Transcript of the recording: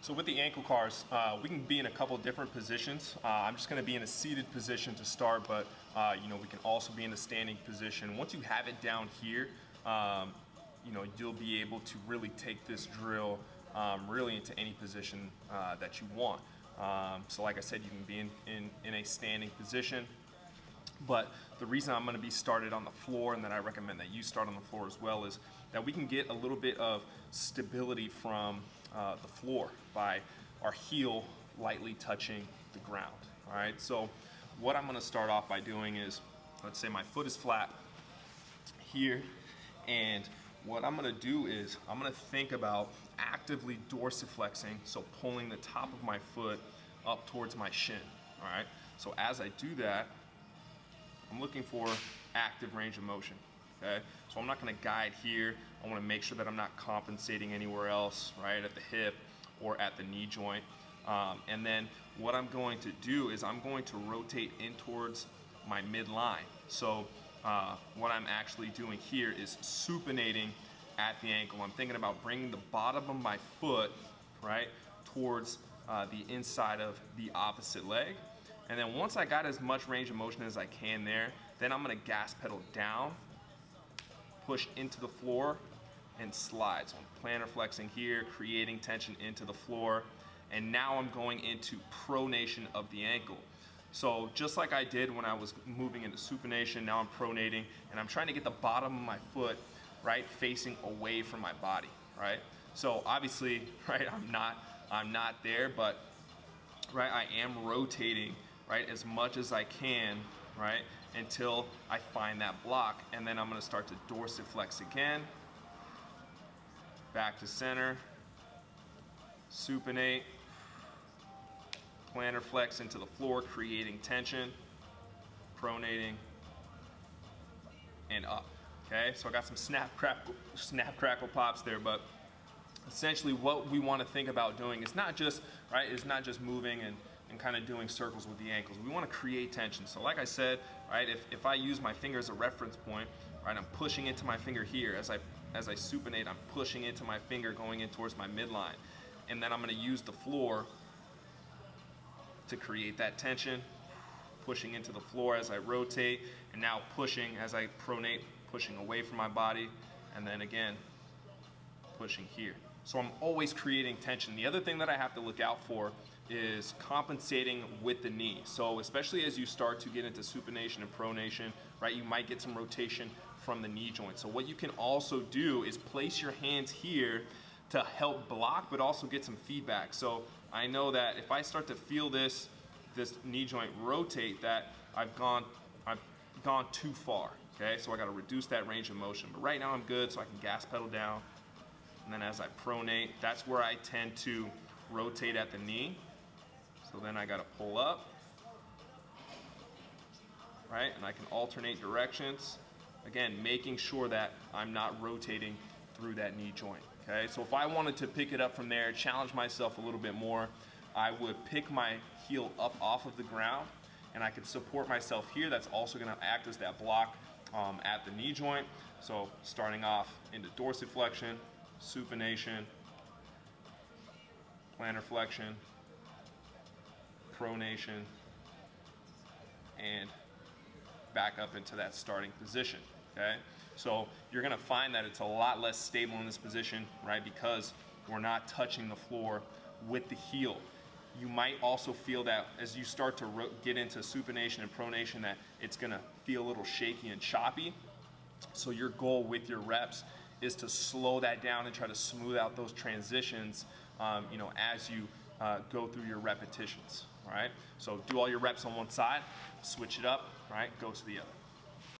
So with the ankle cars, we can be in a couple different positions. I'm just going to be in a seated position to start, but we can also be in a standing position. Once you have it down here, you'll be able to really take this drill really into any position that you want. So like I said, you can be in a standing position. But the reason I'm going to be started on the floor, and that I recommend that you start on the floor as well, is that we can get a little bit of stability from the floor by our heel lightly touching the ground. All right, so what I'm going to start off by doing is, let's say my foot is flat here, and what I'm going to do is I'm going to think about actively dorsiflexing, so pulling the top of my foot up towards my shin. All right, so as I do that, I'm looking for active range of motion, okay? So I'm not gonna guide here. I wanna make sure that I'm not compensating anywhere else, right? At the hip or at the knee joint. And then what I'm going to do is I'm going to rotate in towards my midline. So what I'm actually doing here is supinating at the ankle. I'm thinking about bringing the bottom of my foot, right, towards the inside of the opposite leg. And then once I got as much range of motion as I can there, then I'm gonna gas pedal down, push into the floor, and slide. So I'm plantar flexing here, creating tension into the floor, and now I'm going into pronation of the ankle. So just like I did when I was moving into supination, now I'm pronating, and I'm trying to get the bottom of my foot, right, facing away from my body, right? So obviously, right, I'm not there, but right, I am rotating, right, as much as I can, right, until I find that block, and then I'm gonna start to dorsiflex again, back to center, supinate, plantar flex into the floor, creating tension, pronating, and up, okay? So I got some snap, crackle pops there, but essentially what we want to think about doing is not just, right, is not just moving and kind of doing circles with the ankles. We want to create tension. So like I said, right, if I use my finger as a reference point, right, I'm pushing into my finger here. As I supinate, I'm pushing into my finger going in towards my midline. And then I'm going to use the floor to create that tension, pushing into the floor as I rotate, and now pushing as I pronate, pushing away from my body, and then again, pushing here. So I'm always creating tension. The other thing that I have to look out for is compensating with the knee. So especially as you start to get into supination and pronation, right, you might get some rotation from the knee joint. So what you can also do is place your hands here to help block, but also get some feedback. So I know that if I start to feel this knee joint rotate, that I've gone too far, okay? So I gotta reduce that range of motion. But right now I'm good, so I can gas pedal down. And then as I pronate, that's where I tend to rotate at the knee. So then I gotta pull up, right? And I can alternate directions. Again, making sure that I'm not rotating through that knee joint, okay? So if I wanted to pick it up from there, challenge myself a little bit more, I would pick my heel up off of the ground, and I could support myself here. That's also gonna act as that block at the knee joint. So starting off into dorsiflexion, supination, plantar flexion, pronation, and back up into that starting position, okay? So you're gonna find that it's a lot less stable in this position, right, because we're not touching the floor with the heel. You might also feel that as you start to get into supination and pronation that it's gonna feel a little shaky and choppy. So your goal with your reps is to slow that down and try to smooth out those transitions, as you go through your repetitions, all right? So do all your reps on one side, switch it up, right? Go to the other.